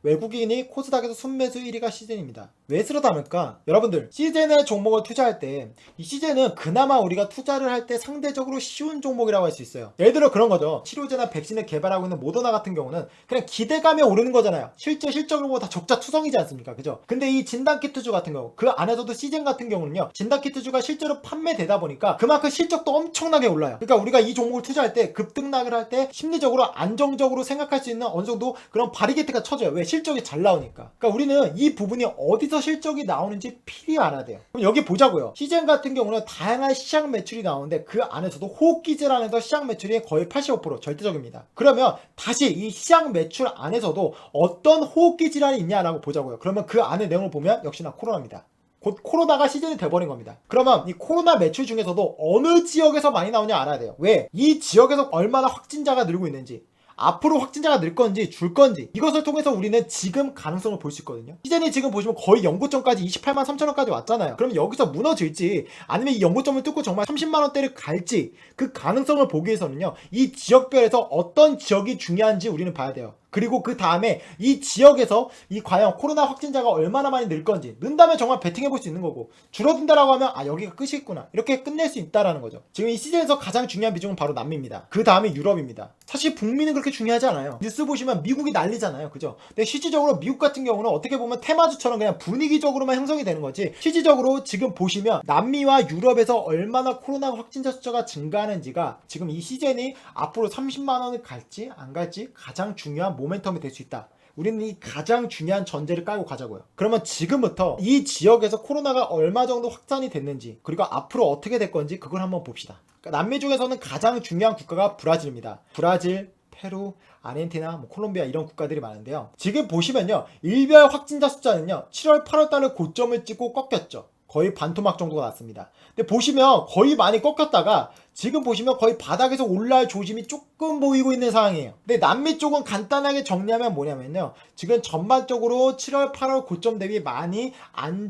외국인이 코스닥에서 순매수 1위가 시젠입니다. 왜 그러다니까 여러분들 시젠의 종목을 투자할 때 이 시젠은 그나마 우리가 투자를 할 때 상대적으로 쉬운 종목이라고 할 수 있어요. 예를 들어 그런 거죠. 치료제나 백신을 개발하고 있는 모더나 같은 경우는 그냥 기대감에 오르는 거잖아요. 실제 실적으로 다 적자투성이지 않습니까? 그죠? 근데 이 진단키트주 같은 경우 그 안에서도 시젠 같은 경우는요, 진단키트주가 실제로 판매되다 보니까 그만큼 실적도 엄청나게 올라요. 그러니까 우리가 이 종목을 투자할 때 급등락을 할 때 심리적으로 안정적으로 생각할 수 있는 어느 정도 그런 바리게트가 쳐져요. 왜? 실적이 잘 나오니까. 그러니까 우리는 이 부분이 어디서 실적이 나오는지 필히 알아야 돼요. 그럼 여기 보자고요. 시젠 같은 경우는 다양한 시장 매출이 나오는데 그 안에서도 호흡기질안에서 시장 매출이 거의 85% 절대적입니다. 그러면 다시 이 시장 매출 안에서도 어떤 호흡기 질환이 있냐라고 보자고요. 그러면 그 안에 내용을 보면 역시나 코로나입니다. 곧 코로나가 시즌이 돼버린 겁니다. 그러면 이 코로나 매출 중에서도 어느 지역에서 많이 나오냐 알아야 돼요. 왜? 이 지역에서 얼마나 확진자가 늘고 있는지, 앞으로 확진자가 늘 건지 줄 건지, 이것을 통해서 우리는 지금 가능성을 볼 수 있거든요. 시즌이 지금 보시면 거의 연고점까지 28만 3천원까지 왔잖아요. 그럼 여기서 무너질지 아니면 이 연고점을 뚫고 정말 30만원대를 갈지, 그 가능성을 보기 위해서는요, 이 지역별에서 어떤 지역이 중요한지 우리는 봐야 돼요. 그리고 그 다음에 이 지역에서 이 과연 코로나 확진자가 얼마나 많이 늘 건지, 는다면 정말 베팅해 볼 수 있는 거고, 줄어든다라고 하면 아 여기가 끝이겠구나 이렇게 끝낼 수 있다라는 거죠. 지금 이 시즌에서 가장 중요한 비중은 바로 남미입니다. 그 다음에 유럽입니다. 사실 북미는 그렇게 중요하지 않아요. 뉴스 보시면 미국이 난리잖아요, 그죠? 근데 실질적으로 미국 같은 경우는 어떻게 보면 테마주처럼 그냥 분위기적으로만 형성이 되는 거지, 실질적으로 지금 보시면 남미와 유럽에서 얼마나 코로나 확진자 숫자가 증가하는지가 지금 이 시즌이 앞으로 30만원을 갈지 안 갈지 가장 중요한 모멘텀이 될 수 있다. 우리는 이 가장 중요한 전제를 깔고 가자고요. 그러면 지금부터 이 지역에서 코로나가 얼마 정도 확산이 됐는지, 그리고 앞으로 어떻게 될 건지 그걸 한번 봅시다. 그러니까 남미 중에서는 가장 중요한 국가가 브라질입니다. 브라질, 페루, 아르헨티나, 콜롬비아 이런 국가들이 많은데요. 지금 보시면요, 일별 확진자 숫자는요 7월 8월 달에 고점을 찍고 꺾였죠. 거의 반토막 정도가 났습니다. 근데 보시면 거의 많이 꺾였다가 지금 보시면 거의 바닥에서 올라올 조짐이 조금 보이고 있는 상황이에요. 근데 남미 쪽은 간단하게 정리하면 뭐냐면요, 지금 전반적으로 7월 8월 고점 대비 많이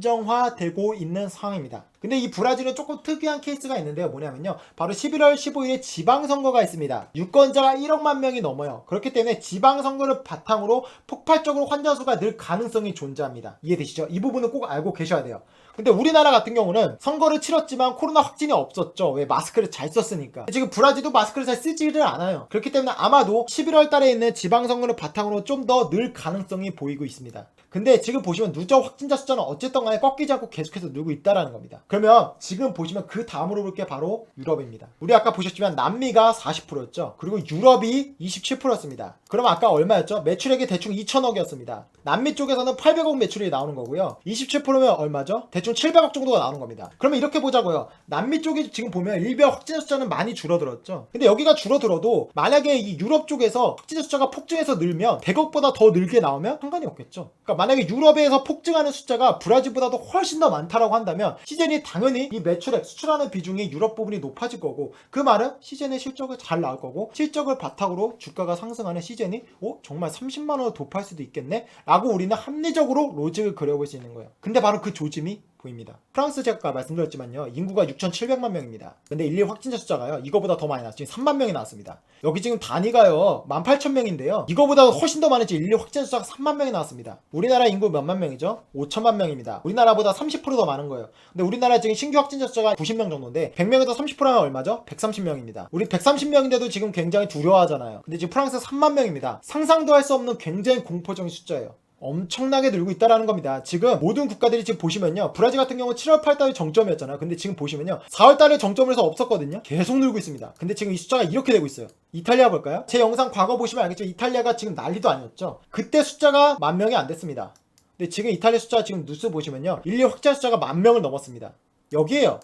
안정화되고 있는 상황입니다. 근데 이 브라질은 조금 특이한 케이스가 있는데요. 뭐냐면요, 바로 11월 15일에 지방선거가 있습니다. 유권자가 1억만 명이 넘어요. 그렇기 때문에 지방선거를 바탕으로 폭발적으로 환자 수가 늘 가능성이 존재합니다. 이해되시죠? 이 부분은 꼭 알고 계셔야 돼요. 근데 우리나라 같은 경우는 선거를 치렀지만 코로나 확진이 없었죠. 왜? 마스크를 잘 썼으니까. 지금 브라질도 마스크를 잘 쓰지를 않아요. 그렇기 때문에 아마도 11월 달에 있는 지방선거를 바탕으로 좀 더 늘 가능성이 보이고 있습니다. 근데 지금 보시면 누적 확진자 숫자는 어쨌든 간에 꺾이지 않고 계속해서 늘고 있다라는 겁니다. 그러면 지금 보시면 그 다음으로 볼 게 바로 유럽입니다. 우리 아까 보셨지만 남미가 40%였죠. 그리고 유럽이 27%였습니다. 그러면 아까 얼마였죠? 매출액이 대충 2천억이었습니다. 남미 쪽에서는 800억 매출이 나오는 거고요. 27%면 얼마죠? 대충 700억 정도가 나오는 겁니다. 그러면 이렇게 보자고요. 남미 쪽이 지금 보면 일별 확진자 숫자는 많이 줄어들었죠. 근데 여기가 줄어들어도 만약에 이 유럽 쪽에서 확진자 숫자가 폭증해서 늘면 100억보다 더 늘게 나오면 상관이 없겠죠. 그러니까 만약에 유럽에서 폭증하는 숫자가 브라질보다도 훨씬 더 많다라고 한다면 시즌이 당연히 이 매출액, 수출하는 비중이 유럽 부분이 높아질 거고, 그 말은 시즌의 실적을 잘 나올 거고, 실적을 바탕으로 주가가 상승하는 시즌이 정말 30만원을 도파할 수도 있겠네 라고 우리는 합리적으로 로직을 그려볼 수 있는 거예요. 근데 바로 그 조짐이 보입니다. 프랑스 제가 아까 말씀드렸지만요, 인구가 6,700만 명입니다. 근데 일일 확진자 숫자가요 이거보다 더 많이 나왔어요. 지금 3만 명이 나왔습니다. 여기 지금 단위가요 18,000명인데요 이거보다 훨씬 더 많은지 일일 확진자 숫자가 3만 명이 나왔습니다. 우리나라 인구 몇만 명이죠? 5천만 명입니다. 우리나라보다 30% 더 많은 거예요. 근데 우리나라 지금 신규 확진자 숫자가 90명 정도인데 100명에서 30%면 얼마죠? 130명입니다. 우리 130명인데도 지금 굉장히 두려워하잖아요. 근데 지금 프랑스 3만 명입니다. 상상도 할 수 없는 굉장히 공포적인 숫자예요. 엄청나게 늘고 있다라는 겁니다. 지금 모든 국가들이 지금 보시면요, 브라질 같은 경우 7월 8달이 정점이었잖아요. 근데 지금 보시면요 4월달에 정점을 해서 없었거든요. 계속 늘고 있습니다. 근데 지금 이 숫자가 이렇게 되고 있어요. 이탈리아 볼까요? 제 영상 과거 보시면 알겠지만 이탈리아가 지금 난리도 아니었죠. 그때 숫자가 10,000명이 안 됐습니다. 근데 지금 이탈리아 숫자 지금 뉴스 보시면요 일일 확진자 숫자가 10,000명을 넘었습니다. 여기에요.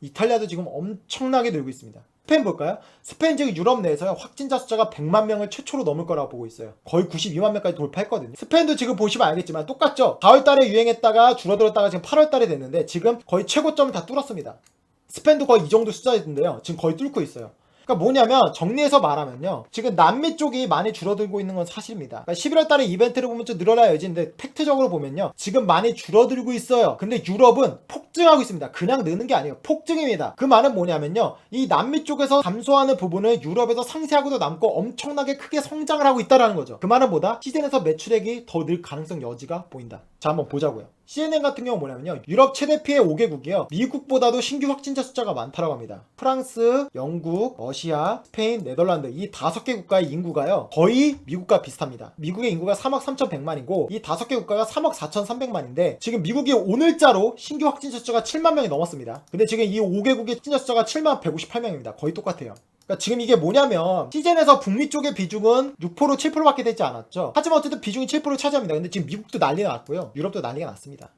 이탈리아도 지금 엄청나게 늘고 있습니다. 스페인 볼까요? 스페인 지금 유럽 내에서 확진자 숫자가 100만 명을 최초로 넘을 거라고 보고 있어요. 거의 92만 명까지 돌파했거든요. 스페인도 지금 보시면 알겠지만 똑같죠? 4월달에 유행했다가 줄어들었다가 지금 8월달에 됐는데 지금 거의 최고점을 다 뚫었습니다. 스페인도 거의 이 정도 숫자인데요 지금 거의 뚫고 있어요. 그러니까 뭐냐면 정리해서 말하면요, 지금 남미 쪽이 많이 줄어들고 있는 건 사실입니다. 그러니까 11월 달에 이벤트를 보면 좀 늘어날 여지인데 팩트적으로 보면요, 지금 많이 줄어들고 있어요. 근데 유럽은 폭증하고 있습니다. 그냥 느는 게 아니에요. 폭증입니다. 그 말은 뭐냐면요, 이 남미 쪽에서 감소하는 부분을 유럽에서 상쇄하고도 남고 엄청나게 크게 성장을 하고 있다는 거죠. 그 말은 뭐다? 시즌에서 매출액이 더 늘 가능성 여지가 보인다. 자, 한번 보자고요. CNN 같은 경우 뭐냐면요, 유럽 최대 피해 5개국이요 미국보다도 신규 확진자 숫자가 많다고 합니다. 프랑스, 영국, 러시아, 스페인, 네덜란드, 이 5개 국가의 인구가요 거의 미국과 비슷합니다. 미국의 인구가 3억 3,100만이고 이 5개 국가가 3억 4,300만인데 지금 미국이 오늘자로 신규 확진자 숫자가 7만 명이 넘었습니다. 근데 지금 이 5개국의 확진자 숫자가 7만 158명입니다. 거의 똑같아요. 그러니까 지금 이게 뭐냐면, 시즌에서 북미 쪽의 비중은 6% 7%밖에 되지 않았죠. 하지만 어쨌든 비중이 7%를 차지합니다. 근데 지금 미국도 난리가 났고요, 유럽도 난리가 났습니다.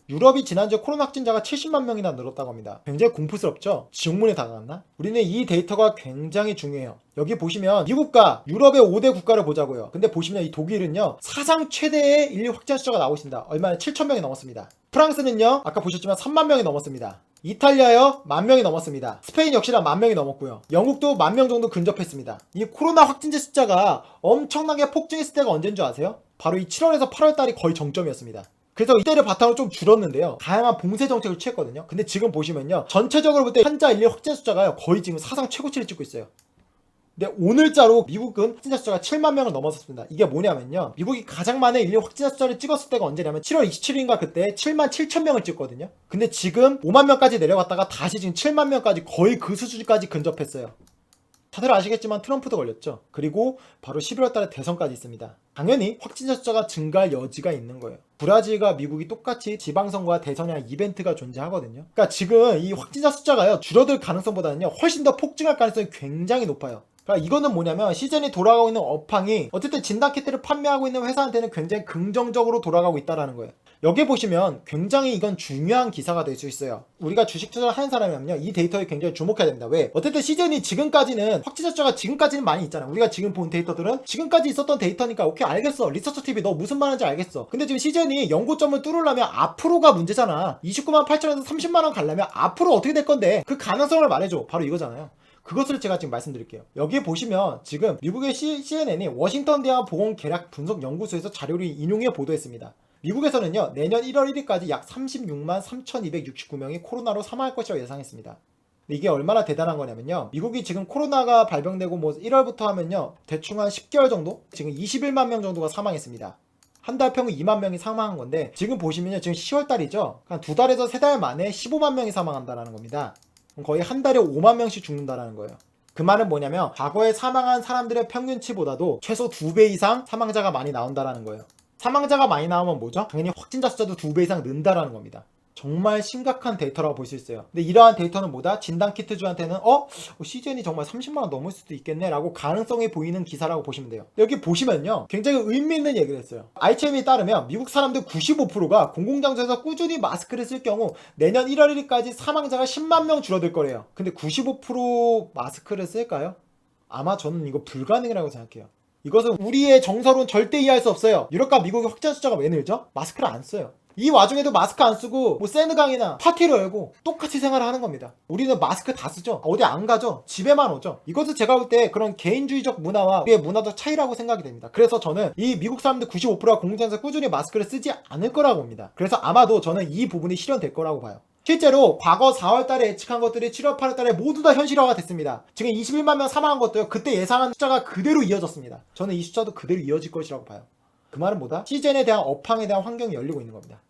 유럽이 지난주에 코로나 확진자가 70만 명이나 늘었다고 합니다. 굉장히 공포스럽죠? 지옥문에 다가갔나? 우리는 이 데이터가 굉장히 중요해요. 여기 보시면 미국과 유럽의 5대 국가를 보자고요. 근데 보시면 이 독일은요, 사상 최대의 인류 확진자 숫자가 나오고 있습니다. 얼마나 7,000명이 넘었습니다. 프랑스는요, 아까 보셨지만 3만 명이 넘었습니다. 이탈리아요, 10,000명이 넘었습니다. 스페인 역시나 10,000명이 넘었고요. 영국도 10,000명 정도 근접했습니다. 이 코로나 확진자 숫자가 엄청나게 폭증했을 때가 언제인 줄 아세요? 바로 이 7월에서 8월 달이 거의 정점이었습니다. 그래서 이때를 바탕으로 좀 줄었는데요, 다양한 봉쇄 정책을 취했거든요. 근데 지금 보시면요, 전체적으로 볼 때 환자 인류 확진 숫자가요 거의 지금 사상 최고치를 찍고 있어요. 근데 오늘자로 미국은 확진자 숫자가 7만 명을 넘어섰습니다. 이게 뭐냐면요, 미국이 가장 많은 인류 확진자 숫자를 찍었을 때가 언제냐면 7월 27일인가 그때 7만 7천 명을 찍거든요. 근데 지금 5만 명까지 내려갔다가 다시 지금 7만 명까지 거의 그 수준까지 근접했어요. 다들 아시겠지만 트럼프도 걸렸죠. 그리고 바로 11월 달에 대선까지 있습니다. 당연히 확진자 숫자가 증가할 여지가 있는 거예요. 브라질과 미국이 똑같이 지방선거와 대선이랑 이벤트가 존재하거든요. 그러니까 지금 이 확진자 숫자가요 줄어들 가능성보다는요 훨씬 더 폭증할 가능성이 굉장히 높아요. 그러니까 이거는 뭐냐면, 시즌이 돌아가고 있는 업황이 어쨌든 진단키트를 판매하고 있는 회사한테는 굉장히 긍정적으로 돌아가고 있다는 거예요. 여기 보시면 굉장히 이건 중요한 기사가 될 수 있어요. 우리가 주식 투자를 하는 사람이면요, 이 데이터에 굉장히 주목해야 됩니다. 왜? 어쨌든 시즌이 지금까지는 확진자 숫자가 지금까지는 많이 있잖아요. 우리가 지금 본 데이터들은 지금까지 있었던 데이터니까 오케이 알겠어, 리서처TV 너 무슨 말인지 알겠어. 근데 지금 시즌이 연고점을 뚫으려면 앞으로가 문제잖아. 29만 8천에서 30만원 가려면 앞으로 어떻게 될 건데 그 가능성을 말해줘. 바로 이거잖아요. 그것을 제가 지금 말씀드릴게요. 여기에 보시면 지금 미국의 CNN이 워싱턴 대학 보건 계략 분석 연구소에서 자료를 인용해 보도했습니다. 미국에서는요, 내년 1월 1일까지 약 36만 3,269명이 코로나로 사망할 것이라고 예상했습니다. 이게 얼마나 대단한 거냐면요, 미국이 지금 코로나가 발병되고 뭐 1월부터 하면요 대충 한 10개월 정도? 지금 21만 명 정도가 사망했습니다. 한 달 평균 2만 명이 사망한 건데, 지금 보시면요, 지금 10월 달이죠. 한 2달에서 3달 만에 15만 명이 사망한다는 겁니다. 거의 한 달에 5만 명씩 죽는다는 거예요. 그 말은 뭐냐면, 과거에 사망한 사람들의 평균치보다도 최소 2배 이상 사망자가 많이 나온다는 거예요. 사망자가 많이 나오면 뭐죠? 당연히 확진자 숫자도 2배 이상 는다는 겁니다. 정말 심각한 데이터라고 볼 수 있어요. 근데 이러한 데이터는 뭐다? 진단키트주한테는 시즌이 정말 30만원 넘을 수도 있겠네 라고 가능성이 보이는 기사라고 보시면 돼요. 여기 보시면요, 굉장히 의미 있는 얘기를 했어요. ICM에 따르면 미국 사람들 95%가 공공장소에서 꾸준히 마스크를 쓸 경우 내년 1월 1일까지 사망자가 10만 명 줄어들 거래요. 근데 95% 마스크를 쓸까요? 아마 저는 이거 불가능이라고 생각해요. 이것은 우리의 정서로는 절대 이해할 수 없어요. 유럽과 미국의 확진자 숫자가 왜 늘죠? 마스크를 안 써요. 이 와중에도 마스크 안 쓰고 뭐 세느강이나 파티를 열고 똑같이 생활을 하는 겁니다. 우리는 마스크 다 쓰죠. 어디 안 가죠. 집에만 오죠. 이것은 제가 볼 때 그런 개인주의적 문화와 우리의 문화적 차이라고 생각이 됩니다. 그래서 저는 이 미국 사람들 95%가 공공장소에서 꾸준히 마스크를 쓰지 않을 거라고 봅니다. 그래서 아마도 저는 이 부분이 실현될 거라고 봐요. 실제로 과거 4월달에 예측한 것들이 7월 8월달에 모두 다 현실화가 됐습니다. 지금 21만 명 사망한 것도요, 그때 예상한 숫자가 그대로 이어졌습니다. 저는 이 숫자도 그대로 이어질 것이라고 봐요. 그 말은 뭐다? 시즌에 대한 업황에 대한 환경이 열리고 있는 겁니다.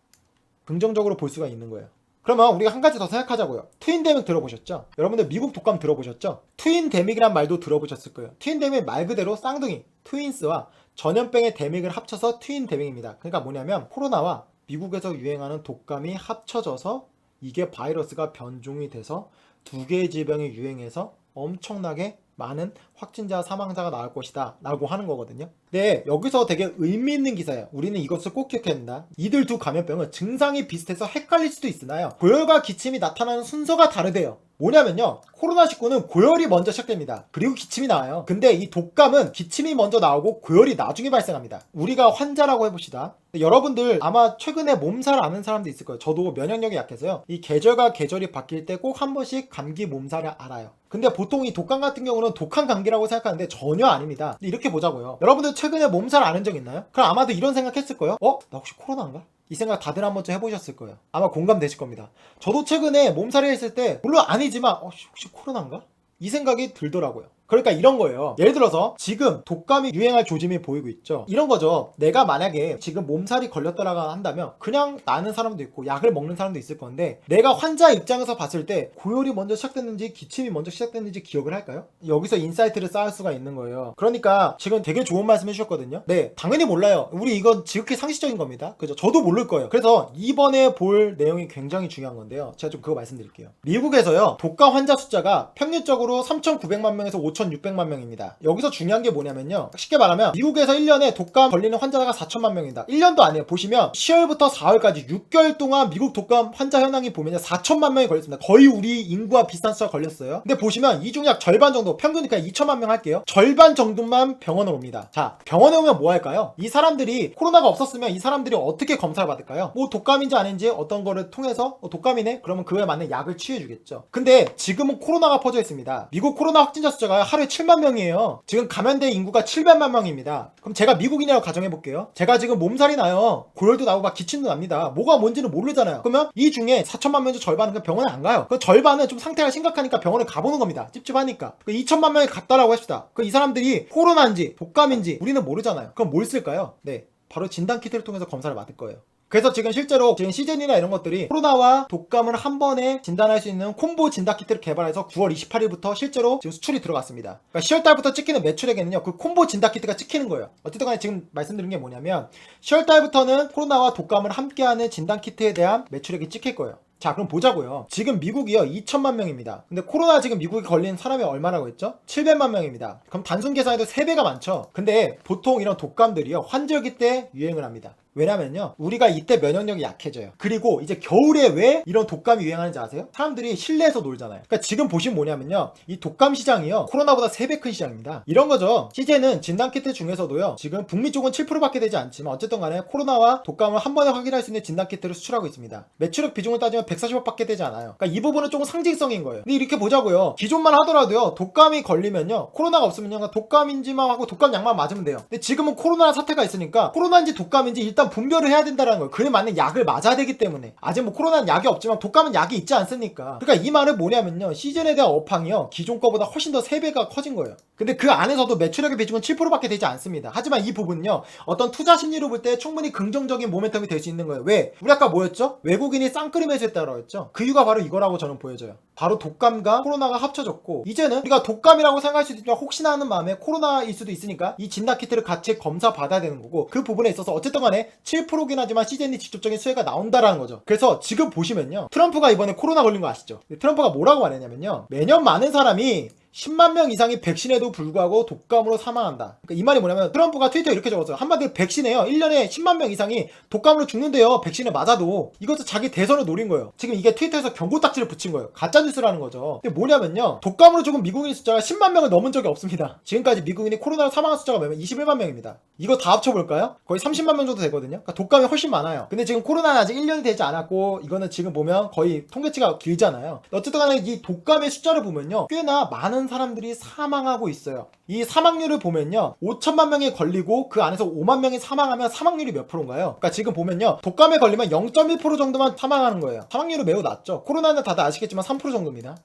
긍정적으로 볼 수가 있는 거예요. 그러면 우리가 한 가지 더 생각하자고요. 트윈데믹 들어보셨죠? 여러분들 미국 독감 들어보셨죠? 트윈데믹이란 말도 들어보셨을 거예요. 트윈데믹 말 그대로 쌍둥이, 트윈스와 전염병의 데믹을 합쳐서 트윈데믹입니다. 그러니까 뭐냐면, 코로나와 미국에서 유행하는 독감이 합쳐져서 이게 바이러스가 변종이 돼서 두 개의 질병이 유행해서 엄청나게 많은 확진자 사망자가 나올 것이다 라고 하는 거거든요. 근데 네, 여기서 되게 의미 있는 기사예요. 우리는 이것을 꼭 기억해야 된다. 이들 두 감염병은 증상이 비슷해서 헷갈릴 수도 있으나요? 고열과 기침이 나타나는 순서가 다르대요. 뭐냐면요, 코로나19는 고열이 먼저 시작됩니다. 그리고 기침이 나와요. 근데 이 독감은 기침이 먼저 나오고 고열이 나중에 발생합니다. 우리가 환자라고 해봅시다. 여러분들 아마 최근에 몸살 아는 사람도 있을 거예요. 저도 면역력이 약해서요, 이 계절과 계절이 바뀔 때 꼭 한 번씩 감기 몸살을 알아요. 근데 보통 이 독감 같은 경우는 독한 감기라고 생각하는데 전혀 아닙니다. 이렇게 보자고요. 여러분들 최근에 몸살 앓은 적 있나요? 그럼 아마도 이런 생각했을 거예요. 나 혹시 코로나인가? 이 생각 다들 한 번쯤 해보셨을 거예요. 아마 공감되실 겁니다. 저도 최근에 몸살이 했을 때 물론 아니지만 혹시 코로나인가? 이 생각이 들더라고요. 그러니까 이런 거예요. 예를 들어서 지금 독감이 유행할 조짐이 보이고 있죠. 이런 거죠. 내가 만약에 지금 몸살이 걸렸다라고 한다면 그냥 나는 사람도 있고 약을 먹는 사람도 있을 건데, 내가 환자 입장에서 봤을 때 고열이 먼저 시작됐는지 기침이 먼저 시작됐는지 기억을 할까요? 여기서 인사이트를 쌓을 수가 있는 거예요. 그러니까 지금 되게 좋은 말씀 해주셨거든요. 네, 당연히 몰라요. 우리 이건 지극히 상식적인 겁니다. 그죠? 저도 모를 거예요. 그래서 이번에 볼 내용이 굉장히 중요한 건데요, 제가 좀 그거 말씀드릴게요. 미국에서요, 독감 환자 숫자가 평균적으로 3,900만 명에서 5,600만 명입니다. 여기서 중요한 게 뭐냐면요, 쉽게 말하면 미국에서 1년에 독감 걸리는 환자가 4천만 명입니다. 1년도 아니에요. 보시면 10월부터 4월까지 6개월 동안 미국 독감 환자 현황이 보면 4천만 명이 걸렸습니다. 거의 우리 인구와 비슷한 숫자가 걸렸어요. 근데 보시면 이 중 약 절반 정도, 평균이니까 2천만 명 할게요. 절반 정도만 병원에 옵니다. 자, 병원에 오면 뭐 할까요? 이 사람들이 코로나가 없었으면 이 사람들이 어떻게 검사를 받을까요? 뭐 독감인지 아닌지 어떤 거를 통해서 독감이네? 그러면 그에 맞는 약을 취해주겠죠. 근데 지금은 코로나가 퍼져 있습니다. 미국 코로나 확진자 숫자가 하루에 7만 명이에요. 지금 감염된 인구가 700만 명입니다. 그럼 제가 미국인이라고 가정해볼게요. 제가 지금 몸살이 나요. 고열도 나고 막 기침도 납니다. 뭐가 뭔지는 모르잖아요. 그러면 이 중에 4천만 명 중 절반은 그냥 병원에 안 가요. 그 절반은 좀 상태가 심각하니까 병원에 가보는 겁니다. 찝찝하니까. 2천만 명이 갔다라고 합시다. 이 사람들이 코로나인지 독감인지 우리는 모르잖아요. 그럼 뭘 쓸까요? 네, 바로 진단키트를 통해서 검사를 받을 거예요. 그래서 지금 실제로 지금 시즌이나 이런 것들이 코로나와 독감을 한 번에 진단할 수 있는 콤보 진단키트를 개발해서 9월 28일부터 실제로 지금 수출이 들어갔습니다. 그러니까 10월달부터 찍히는 매출액에는요, 그 콤보 진단키트가 찍히는 거예요. 어쨌든 간에 지금 말씀드린 게 뭐냐면 10월달부터는 코로나와 독감을 함께하는 진단키트에 대한 매출액이 찍힐 거예요. 자, 그럼 보자고요. 지금 미국이요 2천만 명입니다. 근데 코로나 지금 미국에 걸린 사람이 얼마라고 했죠? 700만 명입니다. 그럼 단순 계산해도 3배가 많죠. 근데 보통 이런 독감들이요 환절기 때 유행을 합니다. 왜냐면요, 우리가 이때 면역력이 약해져요. 그리고 이제 겨울에 왜 이런 독감이 유행하는지 아세요? 사람들이 실내에서 놀잖아요. 그러니까 지금 보시면 뭐냐면요, 이 독감 시장이요 코로나보다 3배 큰 시장입니다. 이런 거죠. 시제는 진단키트 중에서도요, 지금 북미 쪽은 7%밖에 되지 않지만 어쨌든 간에 코로나와 독감을 한 번에 확인할 수 있는 진단키트를 수출하고 있습니다. 매출액 비중을 따지면 140억밖에 되지 않아요. 그러니까 이 부분은 조금 상징성인 거예요. 근데 이렇게 보자고요, 기존만 하더라도요 독감이 걸리면요, 코로나가 없으면요 독감인지만 하고 독감 약만 맞으면 돼요. 근데 지금은 코로나 사태가 있으니까 코로나인지 독감인지 일단 분별을 해야 된다는 거예요. 그에 맞는 약을 맞아야 되기 때문에. 아직 뭐 코로나는 약이 없지만 독감은 약이 있지 않습니까? 그러니까 이 말은 뭐냐면요, 시즌에 대한 업황이요 기존 거보다 훨씬 더 3배가 커진 거예요. 근데 그 안에서도 매출액의 비중은 7%밖에 되지 않습니다. 하지만 이 부분은요, 어떤 투자 심리로 볼 때 충분히 긍정적인 모멘텀이 될 수 있는 거예요. 왜? 우리 아까 뭐였죠? 외국인이 쌍끌이면서 했다고 했죠? 그 이유가 바로 이거라고 저는 보여져요. 바로 독감과 코로나가 합쳐졌고, 이제는 우리가 독감이라고 생각할 수도 있지만 혹시나 하는 마음에 코로나일 수도 있으니까 이 진단키트를 같이 검사 받아야 되는 거고, 그 부분에 있어서 어쨌든 간에 7%긴 하지만 시즌이 직접적인 수혜가 나온다라는 거죠. 그래서 지금 보시면요, 트럼프가 이번에 코로나 걸린 거 아시죠? 트럼프가 뭐라고 말했냐면요, 매년 많은 사람이 10만 명 이상이 백신에도 불구하고 독감으로 사망한다. 그러니까 이 말이 뭐냐면 트럼프가 트위터에 이렇게 적었어요. 한마디로 백신에요 1년에 10만 명 이상이 독감으로 죽는데요, 백신을 맞아도. 이것도 자기 대선을 노린 거예요. 지금 이게 트위터에서 경고 딱지를 붙인 거예요. 가짜뉴스라는 거죠. 근데 뭐냐면요, 독감으로 죽은 미국인 숫자가 10만 명을 넘은 적이 없습니다. 지금까지 미국인이 코로나로 사망한 숫자가 몇명? 21만 명입니다. 이거 다 합쳐볼까요? 거의 30만 명 정도 되거든요. 그러니까 독감이 훨씬 많아요. 근데 지금 코로나는 아직 1년이 되지 않았고, 이거는 지금 보면 거의 통계치가 길잖아요. 어쨌든 간에 이 독감의 숫자를 보면요, 꽤나 많은 사람들이 사망하고 있어요. 이 사망률을 보면요, 5천만 명이 걸리고 그 안에서 5만 명이 사망하면 사망률이 몇 프로인가요? 그러니까 지금 보면요, 독감에 걸리면 0.1% 정도만 사망하는 거예요. 사망률은 매우 낮죠. 코로나는 다들 아시겠지만 3% 정도입니다.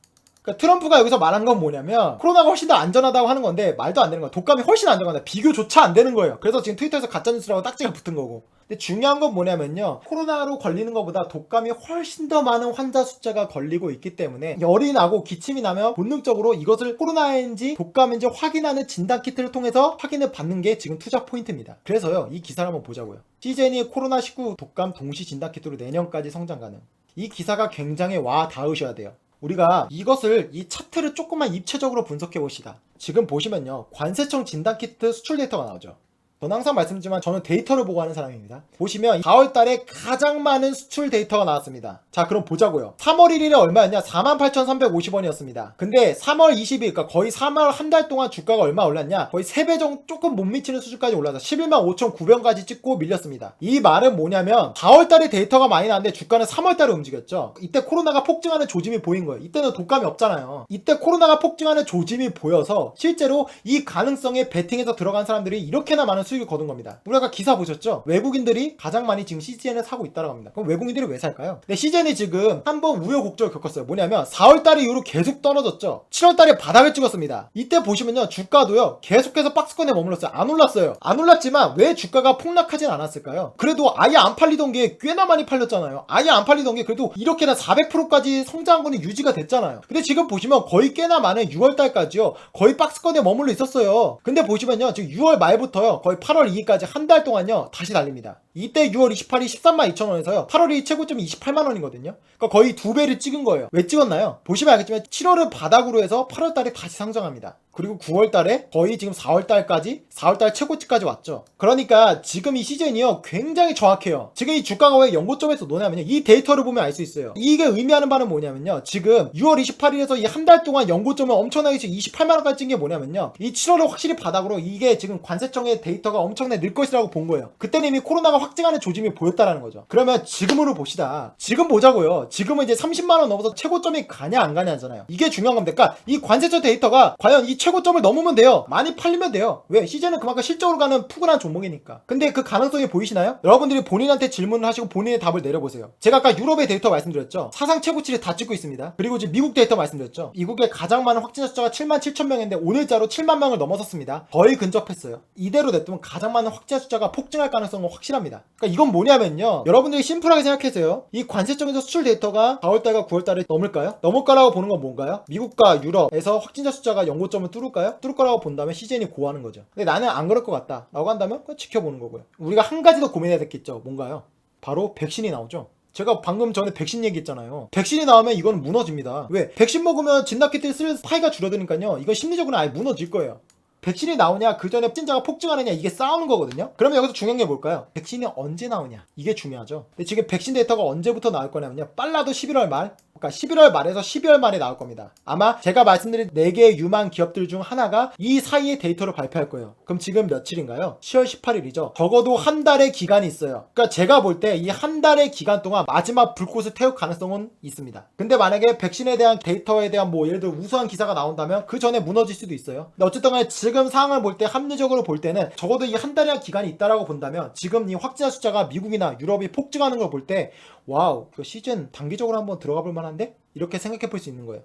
그러니까 트럼프가 여기서 말한 건 뭐냐면 코로나가 훨씬 더 안전하다고 하는 건데 말도 안 되는 거야. 독감이 훨씬 안전하다. 비교조차 안 되는 거예요. 그래서 지금 트위터에서 가짜뉴스라고 딱지가 붙은 거고. 근데 중요한 건 뭐냐면요, 코로나로 걸리는 것보다 독감이 훨씬 더 많은 환자 숫자가 걸리고 있기 때문에 열이 나고 기침이 나면 본능적으로 이것을 코로나인지 독감인지 확인하는 진단키트를 통해서 확인을 받는 게 지금 투자 포인트입니다. 그래서요, 이 기사를 한번 보자고요. 시제니 코로나19 독감 동시 진단키트로 내년까지 성장 가능. 이 기사가 굉장히 와 닿으셔야 돼요. 우리가 이것을, 이 차트를 조금만 입체적으로 분석해 봅시다. 지금 보시면요, 관세청 진단키트 수출 데이터가 나오죠. 저는 항상 말씀드리지만 저는 데이터를 보고 하는 사람입니다. 보시면 4월달에 가장 많은 수출 데이터가 나왔습니다. 자, 그럼 보자고요. 3월 1일에 얼마였냐? 48,350원이었습니다. 근데 3월 20일, 그러니까 거의 3월 한 달 동안 주가가 얼마 올랐냐? 거의 3배 정도 조금 못 미치는 수준까지 올라서 11만 5,900원까지 찍고 밀렸습니다. 이 말은 뭐냐면 4월달에 데이터가 많이 나왔는데 주가는 3월달에 움직였죠. 이때 코로나가 폭증하는 조짐이 보인 거예요. 이때는 독감이 없잖아요. 이때 코로나가 폭증하는 조짐이 보여서 실제로 이 가능성에 베팅해서 들어간 사람들이 이렇게나 많은 수익을 거둔 겁니다. 우리 아까 기사 보셨죠? 외국인들이 가장 많이 지금 CGN을 사고 있다고 합니다. 그럼 외국인들이 왜 살까요? 근데 CGN이 지금 한번 우여곡절을 겪었어요. 뭐냐면 4월달 이후로 계속 떨어졌죠. 7월달에 바닥을 찍었습니다. 이때 보시면요, 주가도요 계속해서 박스권에 머물렀어요. 안 올랐어요. 안 올랐지만 왜 주가가 폭락하진 않았을까요? 그래도 아예 안 팔리던 게 꽤나 많이 팔렸잖아요. 아예 안 팔리던 게 그래도 이렇게나 400%까지 성장한 거는 유지가 됐잖아요. 근데 지금 보시면 거의 꽤나 많은 6월달까지요 거의 박스권에 머물러 있었어요. 근데 보시면요, 지금 6월 말부터요 거의 8월 2일까지 한 달 동안요 다시 달립니다. 이때 6월 28일 13만 2천원에서요 8월 2일 최고점이 28만원이거든요. 그러니까 거의 2배를 찍은 거예요. 왜 찍었나요? 보시면 알겠지만 7월을 바닥으로 해서 8월달에 다시 상승합니다. 그리고 9월달에 거의 지금 4월달 최고치까지 왔죠. 그러니까 지금 이 시즌이요 굉장히 정확해요. 지금 이 주가가 왜 연고점에서 노냐면요, 이 데이터를 보면 알 수 있어요. 이게 의미하는 바는 뭐냐면요, 지금 6월 28일에서 이 한 달 동안 연고점을 엄청나게 28만원까지 찍은 게 뭐냐면요, 이 7월을 확실히 바닥으로 이게 지금 관세청의 데이터가 엄청나게 늘 것이라고 본 거예요. 그때는 이미 코로나가 확증하는 조짐이 보였다라는 거죠. 그러면 지금으로 봅시다. 지금 보자고요. 지금은 이제 30만원 넘어서 최고점이 가냐 안 가냐 하잖아요. 이게 중요한 겁니다. 그러니까 이 관세청 데이터가 과연 이 최고점을 넘으면 돼요. 많이 팔리면 돼요. 왜? 시즌은 그만큼 실적으로 가는 푸근한 종목이니까. 근데 그 가능성이 보이시나요? 여러분들이 본인한테 질문을 하시고 본인의 답을 내려보세요. 제가 아까 유럽의 데이터 말씀드렸죠. 사상 최고치를 다 찍고 있습니다. 그리고 이제 미국 데이터 말씀드렸죠. 미국의 가장 많은 확진자 숫자가 7만 7천 명인데 오늘자로 7만 명을 넘어섰습니다. 거의 근접했어요. 이대로 냅두면 가장 많은 확진자 숫자가 폭증할 가능성은 확실합니다. 그러니까 이건 뭐냐면요, 여러분들이 심플하게 생각해서요, 이 관세청에서 수출 데이터가 4월달과 9월달에 넘을까요? 넘을 거라고 보는 건 뭔가요? 미국과 유럽에서 확진자 숫자가 연고점을 뚫을까요? 뚫을 거라고 본다면 시즌이 고하는 거죠. 근데 나는 안 그럴 것 같다 라고 한다면 그건 지켜보는 거고요. 우리가 한 가지 더 고민해야 됐겠죠. 뭔가요? 바로 백신이 나오죠. 제가 방금 전에 백신 얘기했잖아요. 백신이 나오면 이건 무너집니다. 왜? 백신 먹으면 진돗개들 쓸 파이가 줄어드니까요, 이건 심리적으로 아예 무너질 거예요. 백신이 나오냐, 그 전에 확진자가 폭증하느냐, 이게 싸우는 거거든요. 그러면 여기서 중요한 게 뭘까요? 백신이 언제 나오냐, 이게 중요하죠. 근데 지금 백신 데이터가 언제부터 나올 거냐면요, 빨라도 11월 말, 그러니까 11월 말에서 12월 말에 나올 겁니다. 아마 제가 말씀드린 4개의 유망 기업들 중 하나가 이 사이에 데이터를 발표할 거예요. 그럼 지금 며칠인가요? 10월 18일이죠. 적어도 한 달의 기간이 있어요. 그러니까 제가 볼 때 이 한 달의 기간 동안 마지막 불꽃을 태울 가능성은 있습니다. 근데 만약에 백신에 대한 데이터에 대한 뭐 예를 들어 우수한 기사가 나온다면 그 전에 무너질 수도 있어요. 근데 어쨌든 간에 지금 상황을 볼 때, 합리적으로 볼 때는 적어도 이 한 달의 기간이 있다라고 본다면 지금 이 확진자 숫자가 미국이나 유럽이 폭증하는 걸 볼 때 와우, 그 시즌 단기적으로 한번 들어가 볼 만한데? 이렇게 생각해 볼 수 있는 거예요.